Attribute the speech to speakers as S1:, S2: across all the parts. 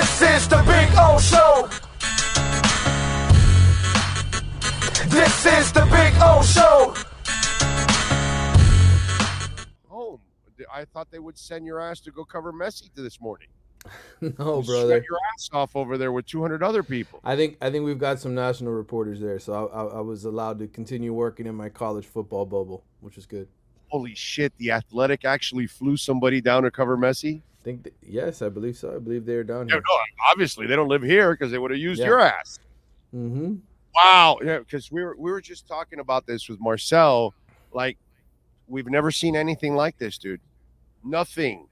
S1: This is the Big O Show. This is the Big O Show.
S2: Home. I thought they would send your ass to go cover Messi this morning.
S3: No,
S2: You
S3: brother.
S2: sweat your ass off over there with 200 other people.
S3: I think we've got some national reporters there, so I was allowed to continue working in my college football bubble, which is good.
S2: Holy shit! The Athletic actually flew somebody down to cover Messi.
S3: Yes, I believe so. I believe they're down
S2: Yeah,
S3: here.
S2: no, obviously they don't live here because they would have used
S3: Yeah.
S2: your ass.
S3: Mm-hmm.
S2: Wow. Yeah, because we were just talking about this with Marcel. Like, we've never seen anything like this, dude. Nothing.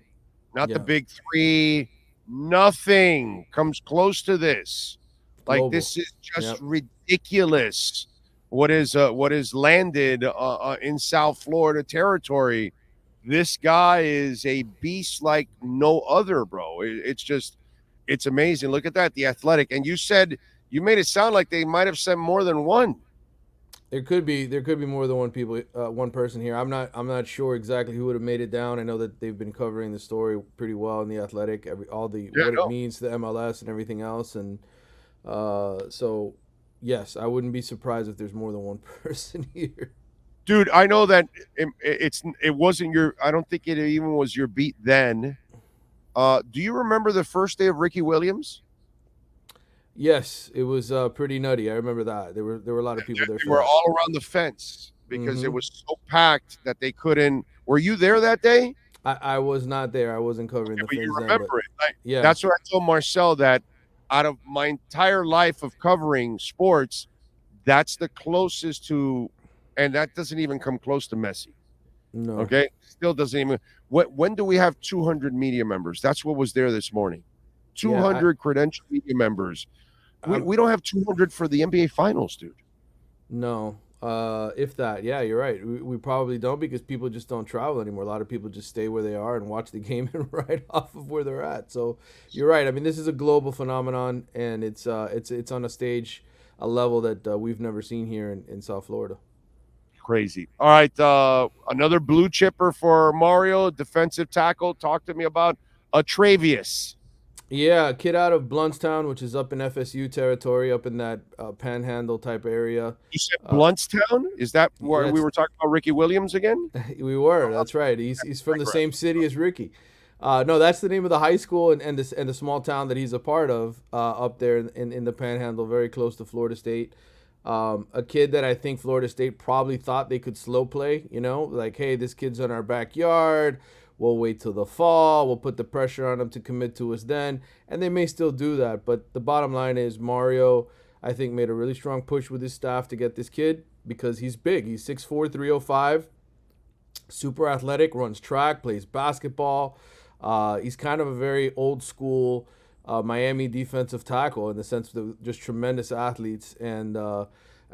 S2: Not the
S3: Yeah.
S2: big three. Nothing comes close to this. Like,
S3: Global.
S2: this is just
S3: Yep.
S2: ridiculous. What is landed in South Florida territory? This guy is a beast like no other, bro. It's amazing. Look at that, the Athletic. And you made it sound like they might have sent more than one.
S3: There could be more than one person here. I'm not sure exactly who would have made it down. I know that they've been covering the story pretty well in the Athletic, it means to the MLS and everything else, and so yes, I wouldn't be surprised if there's more than one person here.
S2: Dude, I know that it wasn't your. I don't think it even was your beat then. Do you remember the first day of Ricky Williams?
S3: Yes, it was pretty nutty. I remember that there were a lot of people there.
S2: They were all around the fence because it was so packed that they couldn't. Were you there that day?
S3: I was not there. I wasn't covering the
S2: But
S3: fence
S2: you
S3: then,
S2: remember it.
S3: yeah.
S2: That's what I told Marcel, that out of my entire life of covering sports, that's the closest to, and that doesn't even come close to Messi.
S3: No.
S2: Okay, still doesn't even. When do we have 200 media members? That's what was there this morning. 200 credentialed media members. We don't have 200 for the NBA Finals, dude.
S3: No, if that. Yeah, you're right. We probably don't, because people just don't travel anymore. A lot of people just stay where they are and watch the game and ride off of where they're at. So you're right. I mean, this is a global phenomenon, and it's on a level that we've never seen here in South Florida.
S2: Crazy. All right, another blue chipper for Mario, defensive tackle. Talk to me about Travius.
S3: Yeah, a kid out of Bluntstown, which is up in FSU territory, up in that panhandle type area.
S2: You said Bluntstown? Is that where we were talking about Ricky Williams again?
S3: We were. That's right. He's from the same city as Ricky. No, that's the name of the high school and the small town that he's a part of up there in the panhandle, very close to Florida State. A kid that I think Florida State probably thought they could slow play, like, hey, this kid's in our backyard. We'll wait till the fall. We'll put the pressure on him to commit to us then. And they may still do that. But the bottom line is Mario, I think, made a really strong push with his staff to get this kid because he's big. He's 6'4", 305, super athletic, runs track, plays basketball. He's kind of a very old school Miami defensive tackle in the sense of just tremendous athletes. And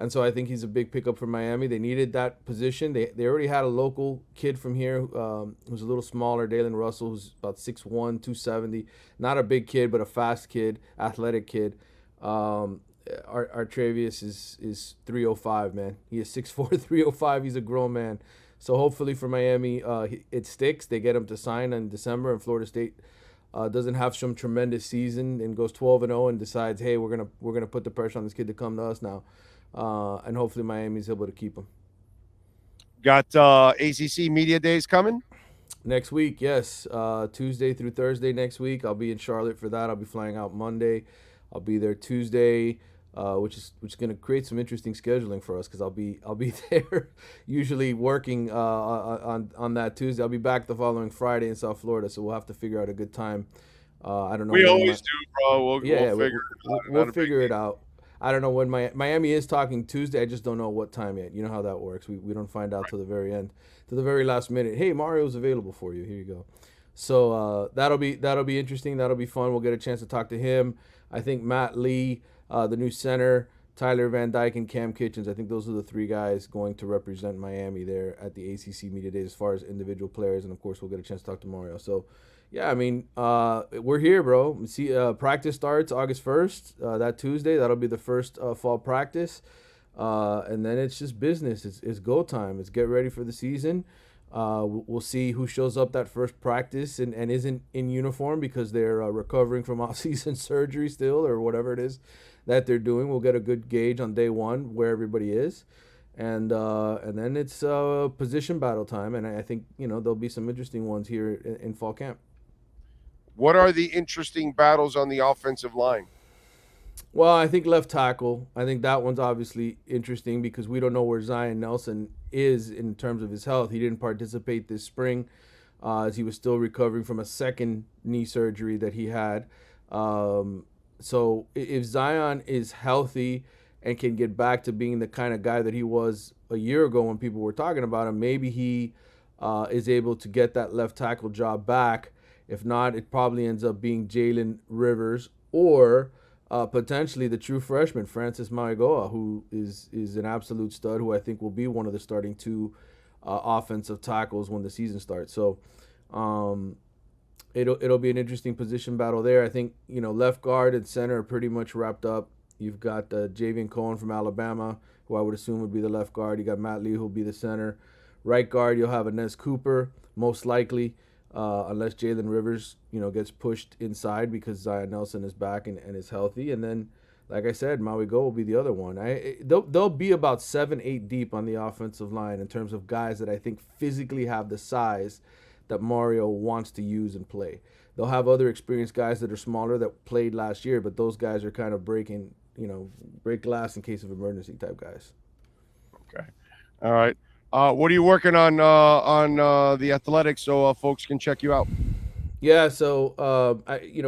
S3: so I think he's a big pickup for Miami. They needed that position. They already had a local kid from here who's a little smaller, Dalen Russell, who's about 6'1", 270. Not a big kid, but a fast kid, athletic kid. Our Travius is 305, man. He is 6'4", 305. He's a grown man. So hopefully for Miami, it sticks. They get him to sign in December, and Florida State doesn't have some tremendous season and goes 12-0 and decides, hey, we're gonna put the pressure on this kid to come to us now. And hopefully Miami's able to keep him.
S2: Got ACC Media Days coming?
S3: Next week, yes. Tuesday through Thursday next week. I'll be in Charlotte for that. I'll be flying out Monday. I'll be there Tuesday, which is going to create some interesting scheduling for us because I'll be there usually working on that Tuesday. I'll be back the following Friday in South Florida, so we'll have to figure out a good time. I don't know.
S2: We always do, bro.
S3: We'll figure it out. I don't know when Miami is talking Tuesday. I just don't know what time yet. You know how that works. We don't find out till the very end, to the very last minute. Hey, Mario's available for you. Here you go. So that'll be interesting. That'll be fun. We'll get a chance to talk to him. I think Matt Lee, the new center, Tyler Van Dyke, and Cam Kitchens. I think those are the three guys going to represent Miami there at the ACC Media Days as far as individual players. And of course, we'll get a chance to talk to Mario. So. Yeah, I mean, we're here, bro. See, practice starts August 1st, that Tuesday. That'll be the first fall practice. And then it's just business. It's go time. It's get ready for the season. We'll see who shows up that first practice and isn't in uniform because they're recovering from off-season surgery still or whatever it is that they're doing. We'll get a good gauge on day one where everybody is. And then it's position battle time. And I think, there'll be some interesting ones here in fall camp.
S2: What are the interesting battles on the offensive line?
S3: Well, I think left tackle. I think that one's obviously interesting because we don't know where Zion Nelson is in terms of his health. He didn't participate this spring as he was still recovering from a second knee surgery that he had. So if Zion is healthy and can get back to being the kind of guy that he was a year ago when people were talking about him, maybe he is able to get that left tackle job back. If not, it probably ends up being Jalen Rivers or potentially the true freshman, Francis Mauigoa, who is an absolute stud, who I think will be one of the starting two offensive tackles when the season starts. So it'll be an interesting position battle there. I think, left guard and center are pretty much wrapped up. You've got Javian Cohen from Alabama, who I would assume would be the left guard. You got Matt Lee, who'll be the center. Right guard, you'll have Inez Cooper, most likely. Unless Jalen Rivers, gets pushed inside because Zion Nelson is back and is healthy. And then, like I said, Mauigoa will be the other one. They'll be about 7-8 deep on the offensive line in terms of guys that I think physically have the size that Mario wants to use and play. They'll have other experienced guys that are smaller that played last year, but those guys are kind of break glass in case of emergency type guys.
S2: Okay. All right. What are you working on the athletics so folks can check you out?
S3: Yeah, so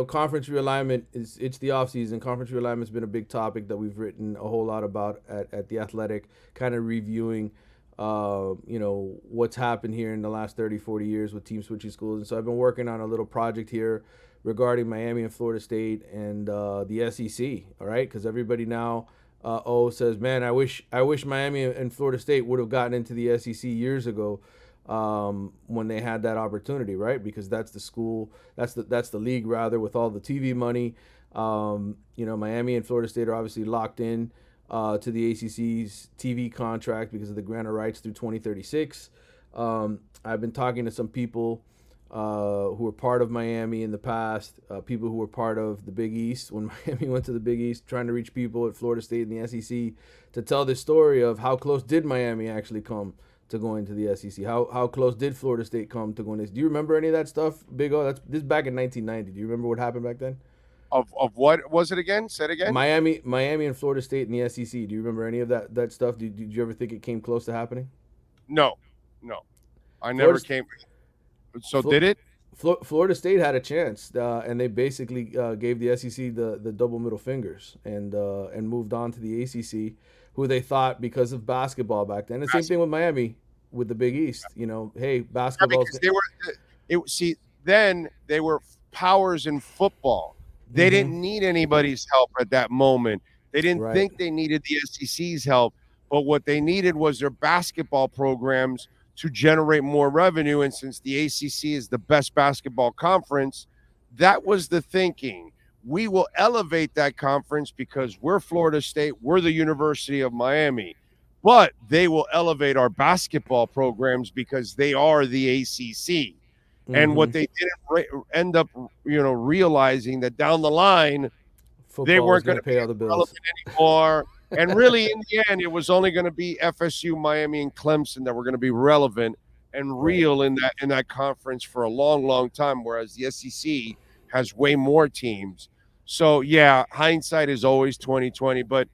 S3: conference realignment it's the off season. Conference realignment's been a big topic that we've written a whole lot about at the Athletic, kind of reviewing what's happened here in the last 30, 40 years with team switching schools. And so I've been working on a little project here regarding Miami and Florida State and the SEC, all right? Because everybody now says, man, I wish Miami and Florida State would have gotten into the SEC years ago when they had that opportunity, right? Because that's the school, that's the league rather, with all the TV money. Miami and Florida State are obviously locked in to the ACC's TV contract because of the grant of rights through 2036. I've been talking to some people who were part of Miami in the past, people who were part of the Big East when Miami went to the Big East, trying to reach people at Florida State and the SEC to tell this story of how close did Miami actually come to going to the SEC? How close did Florida State come to going to? Do you remember any of that stuff, Big O? This is back in 1990. Do you remember what happened back then?
S2: Of what was it again? Say it again.
S3: Miami and Florida State in the SEC. Do you remember any of that stuff? Did you ever think it came close to happening?
S2: No. I never came. So did it?
S3: Florida State had a chance, and they basically gave the SEC the double middle fingers and moved on to the ACC, who they thought because of basketball back then. The same thing with Miami with the Big East. Hey, basketball.
S2: Then they were powers in football. They didn't need anybody's help at that moment. They didn't think they needed the SEC's help, but what they needed was their basketball programs to generate more revenue. And since the ACC is the best basketball conference, that was the thinking. We will elevate that conference because we're Florida State, we're the University of Miami, but they will elevate our basketball programs because they are the ACC. And what they didn't end up, realizing that down the line, football, they weren't going to pay all the bills relevant anymore. And really, in the end, it was only going to be FSU, Miami, and Clemson that were going to be relevant and real in that conference for a long, long time, whereas the SEC has way more teams. So, yeah, hindsight is always 20/20, but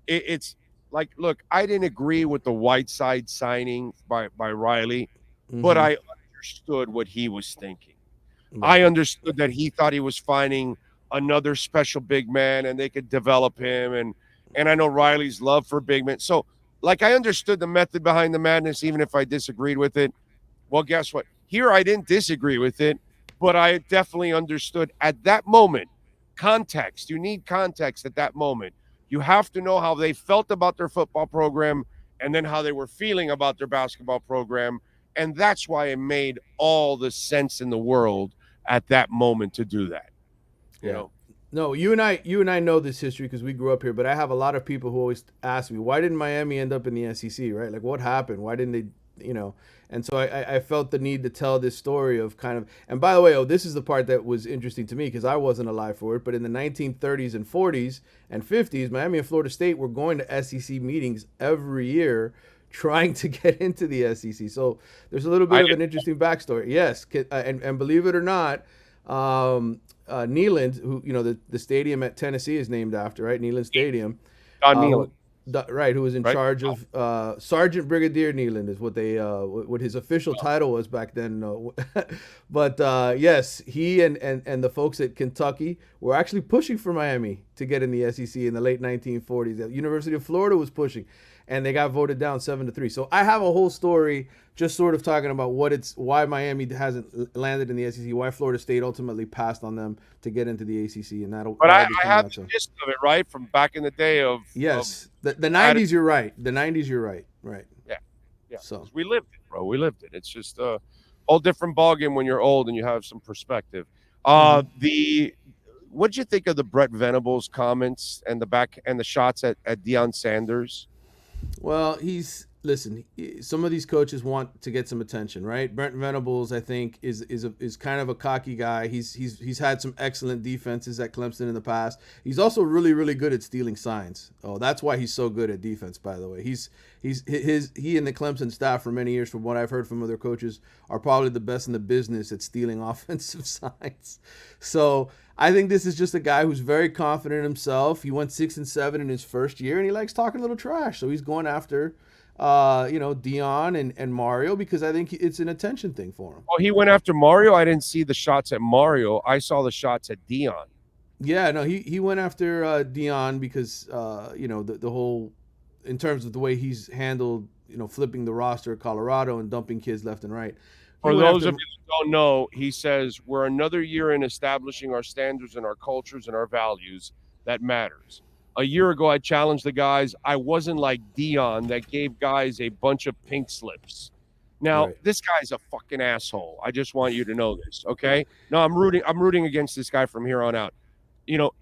S2: it's like, look, I didn't agree with the Whiteside signing by Riley, but I understood what he was thinking. I understood that he thought he was finding another special big man and they could develop him. And I know Riley's love for big men. So, like, I understood the method behind the madness, even if I disagreed with it. Well, guess what? Here I didn't disagree with it, but I definitely understood at that moment. Context. You need context at that moment. You have to know how they felt about their football program and then how they were feeling about their basketball program. And that's why it made all the sense in the world at that moment to do that. You know?
S3: No, you and I know this history because we grew up here, but I have a lot of people who always ask me, why didn't Miami end up in the SEC, right? Like, what happened? Why didn't And so I felt the need to tell this story of kind of, and by the way, this is the part that was interesting to me because I wasn't alive for it, but in the 1930s and 40s and 50s, Miami and Florida State were going to SEC meetings every year trying to get into the SEC. So there's a little bit of an interesting backstory. Yes, and believe it or not, Neyland, who the stadium at Tennessee is named after, right? Neyland Stadium.
S2: Don Neyland.
S3: Right, who was in charge of Sergeant Brigadier Neyland is what his official title was back then. But yes, he and the folks at Kentucky were actually pushing for Miami to get in the SEC in the late 1940s. The University of Florida was pushing, and they got voted down 7-3. So I have a whole story just sort of talking about why Miami hasn't landed in the SEC, why Florida State ultimately passed on them to get into the ACC, and that'll.
S2: But I have the gist of it, right, from back in the day of
S3: the 90s. You're right. The 90s. You're right. Right.
S2: Yeah.
S3: So
S2: we lived it, bro. We lived it. It's just a whole different ballgame when you're old and you have some perspective. What'd you think of the Brett Venables comments and the shots at Deion Sanders?
S3: Well, some of these coaches want to get some attention, right? Brent Venables, I think, is kind of a cocky guy. He's had some excellent defenses at Clemson in the past. He's also really, really good at stealing signs. Oh, that's why he's so good at defense, by the way. He and the Clemson staff for many years, from what I've heard from other coaches, are probably the best in the business at stealing offensive signs. So I think this is just a guy who's very confident in himself. He went 6-7 in his first year, and he likes talking a little trash. So he's going after Deion and Mario because I think it's an attention thing for him.
S2: Oh, he went after Mario? I didn't see the shots at Mario. I saw the shots at Deion.
S3: Yeah, no, he went after Deion because the whole, in terms of the way he's handled flipping the roster at Colorado and dumping kids left and right.
S2: For those of you who don't know, he says we're another year in establishing our standards and our cultures and our values. That matters. A year ago, I challenged the guys. I wasn't like Deion that gave guys a bunch of pink slips. Now, This guy's a fucking asshole. I just want you to know this, okay? No, I'm rooting against this guy from here on out.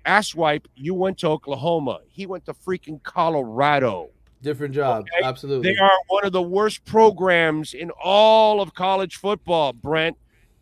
S2: Asswipe, you went to Oklahoma. He went to freaking Colorado.
S3: Different job, okay? Absolutely.
S2: They are one of the worst programs in all of college football, Brent.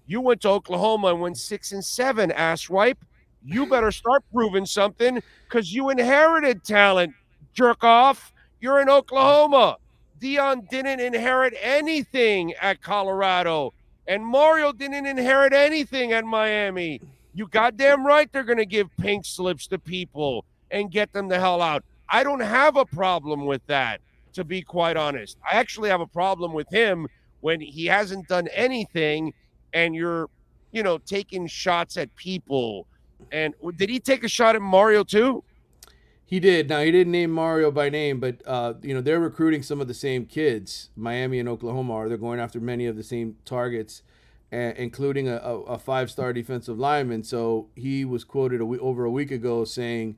S2: You went to Oklahoma and went 6-7, asswipe. You better start proving something because you inherited talent, jerk off. You're in Oklahoma. Deion didn't inherit anything at Colorado, and Mario didn't inherit anything at Miami. You goddamn right they're going to give pink slips to people and get them the hell out. I don't have a problem with that, to be quite honest. I actually have a problem with him when he hasn't done anything and you're, taking shots at people. And did he take a shot at Mario too?
S3: He did. Now, he didn't name Mario by name, but, they're recruiting some of the same kids. Miami and Oklahoma are. They're going after many of the same targets, including a 5-star defensive lineman. So he was quoted over a week ago saying,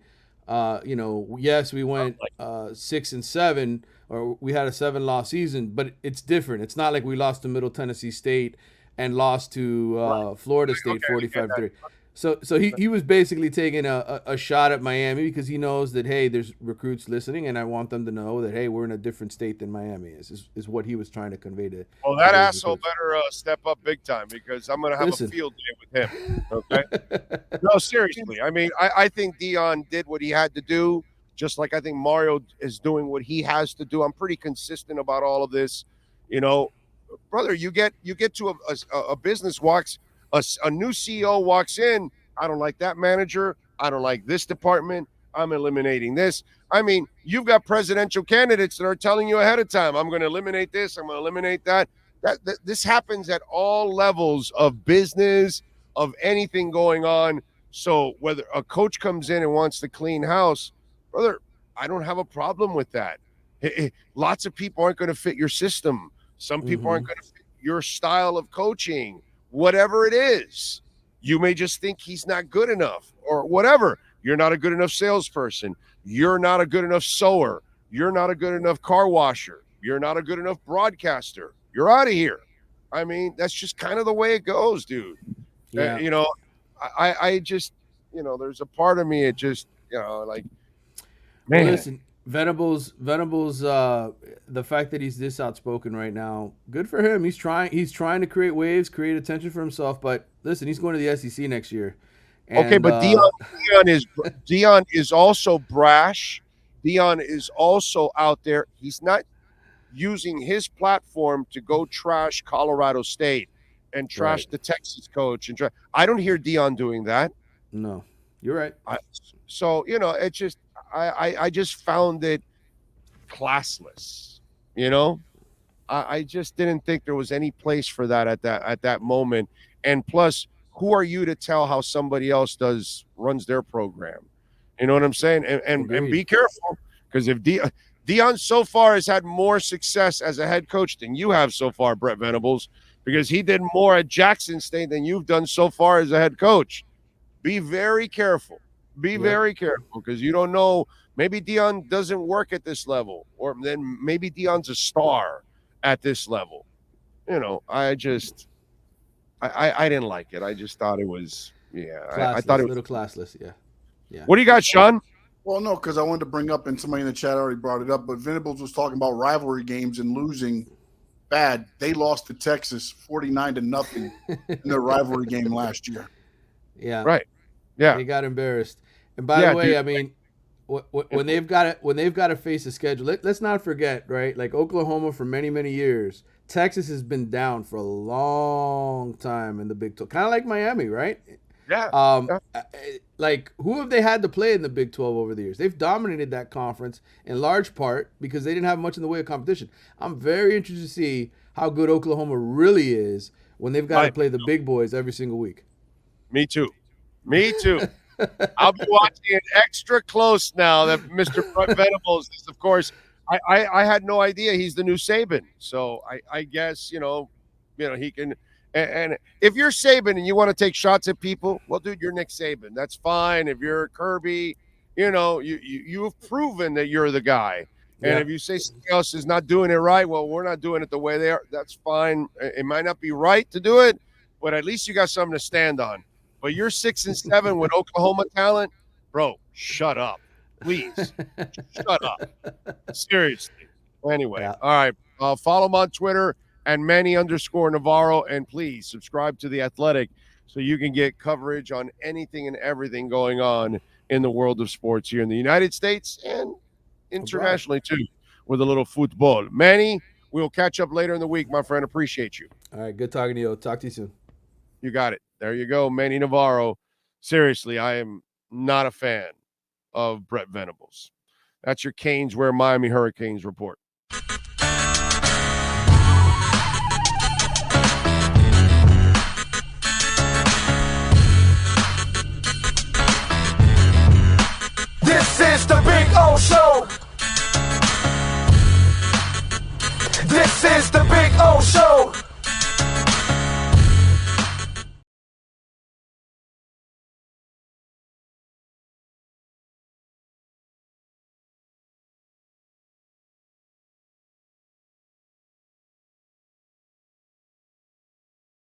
S3: yes, we went 6-7, or we had a 7-loss season, but it's different. It's not like we lost to Middle Tennessee State and lost to Florida State 45-3. So he was basically taking a shot at Miami because he knows that, hey, there's recruits listening, and I want them to know that, hey, we're in a different state than Miami is what he was trying to convey to.
S2: Well, that asshole better step up big time because I'm going to have a field day with him. Okay? No, seriously. I mean, I think Deion did what he had to do, just like I think Mario is doing what he has to do. I'm pretty consistent about all of this. Brother, you get to a business a new CEO walks in. I don't like that manager. I don't like this department. I'm eliminating this. I mean, you've got presidential candidates that are telling you ahead of time, I'm going to eliminate this. I'm going to eliminate that. This happens at all levels of business, of anything going on. So whether a coach comes in and wants to clean house, brother, I don't have a problem with that. Lots of people aren't going to fit your system. Some people aren't going to fit your style of coaching. Whatever it is, you may just think he's not good enough or whatever. You're not a good enough salesperson. You're not a good enough sewer. You're not a good enough car washer. You're not a good enough broadcaster. You're out of here. I mean, that's just kind of the way it goes, dude.
S3: Yeah.
S2: I just, there's a part of me, it just, like,
S3: man. Well, listen, Venables, the fact that he's this outspoken right now, good for him. He's trying to create waves, create attention for himself. But listen, he's going to the SEC next year. And,
S2: okay, but Deion is also brash. Deion is also out there. He's not using his platform to go trash Colorado State and trash the Texas coach. And I don't hear Deion doing that.
S3: No, you're right.
S2: So it just I just found it classless. I just didn't think there was any place for that at that moment. And plus, who are you to tell how somebody else runs their program? You know what I'm saying? And be careful, because if Deion so far has had more success as a head coach than you have so far, Brett Venables, because he did more at Jackson State than you've done so far as a head coach. Be very careful. Very careful, because you don't know. Maybe Deion doesn't work at this level, or then maybe Deion's a star at this level. I didn't like it. I just thought it was, I thought it was
S3: a little classless. Yeah.
S2: What do you got, Sean?
S4: Well, no, because I wanted to bring up, and somebody in the chat already brought it up, but Venables was talking about rivalry games and losing bad. They lost to Texas 49-0 in their rivalry game last year.
S3: Yeah.
S2: Right. Yeah.
S3: They got embarrassed. And by the way, dude, I mean, when they've got to face a schedule, let's not forget, right? Like Oklahoma for many, many years, Texas has been down for a long time in the Big 12, kind of like Miami, right?
S2: Yeah.
S3: Like, who have they had to play in the Big 12 over the years? They've dominated that conference in large part because they didn't have much in the way of competition. I'm very interested to see how good Oklahoma really is when they've got to play the big boys every single week.
S2: Me too. I'll be watching it extra close now that Mr. Venables is, of course. I had no idea he's the new Saban. So I guess, he can. And if you're Saban and you want to take shots at people, well, dude, you're Nick Saban. That's fine. If you're Kirby, you've proven that you're the guy. And if you say somebody else is not doing it right, well, we're not doing it the way they are. That's fine. It might not be right to do it, but at least you got something to stand on. But you're 6-7 with Oklahoma talent, bro. Shut up, please. Shut up. Seriously. Anyway, all right. Follow him on Twitter and Manny_Navarro, and please subscribe to The Athletic so you can get coverage on anything and everything going on in the world of sports here in the United States and internationally too, with a little football. Manny, we'll catch up later in the week, my friend. Appreciate you.
S3: All right, good talking to you. Talk to you soon.
S2: You got it. There you go, Manny Navarro. Seriously, I am not a fan of Brett Venables. That's your Canes Wear Miami Hurricanes report.
S1: This is the Big O Show. This is the Big O Show.